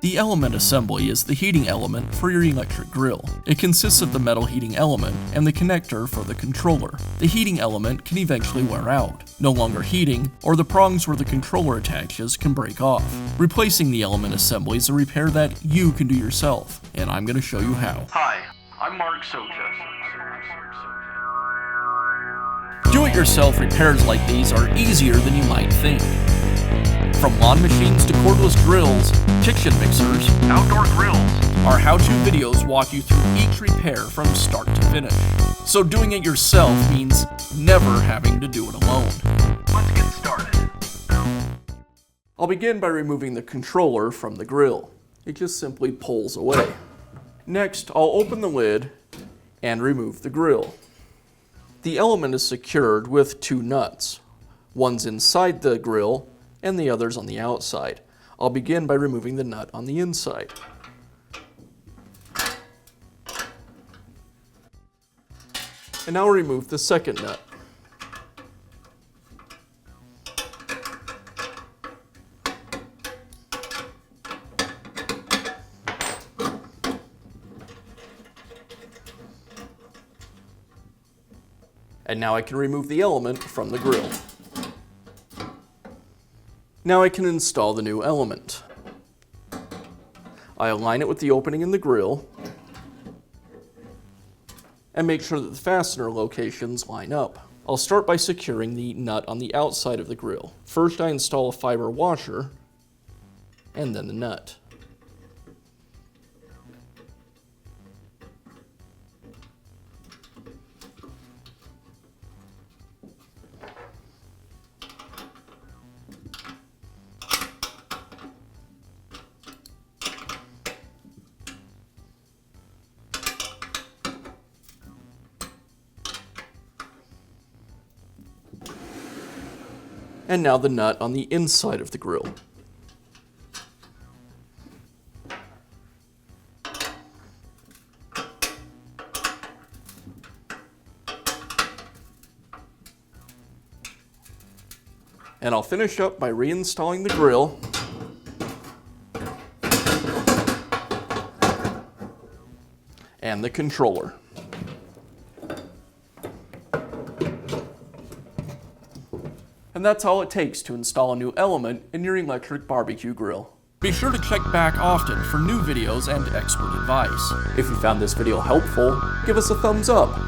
The element assembly is the heating element for your electric grill. It consists of the metal heating element and the connector for the controller. The heating element can eventually wear out, no longer heating, or the prongs where the controller attaches can break off. Replacing the element assembly is a repair that you can do yourself, and I'm going to show you how. Hi, I'm Mark Socha. Do-it-yourself repairs like these are easier than you might think. From lawn machines to cordless grills, kitchen mixers, Outdoor grills. our how-to videos walk you through each repair from start to finish. So doing it yourself means never having to do it alone. Let's get started. I'll begin by removing the controller from the grill. It just simply pulls away. Next, I'll open the lid and remove the grill. The element is secured with two nuts. One's inside the grill and the other's on the outside. I'll begin by removing the nut on the inside. And now I'll remove the second nut. And now I can remove the element from the grill. Now I can install the new element. I align it with the opening in the grill and make sure that the fastener locations line up. I'll start by securing the nut on the outside of the grill. First I install a fiber washer and then the nut. And now the nut on the inside of the grill. And I'll finish up by reinstalling the grill and the controller. And that's all it takes to install a new element in your electric barbecue grill. Be sure to check back often for new videos and expert advice. If you found this video helpful, give us a thumbs up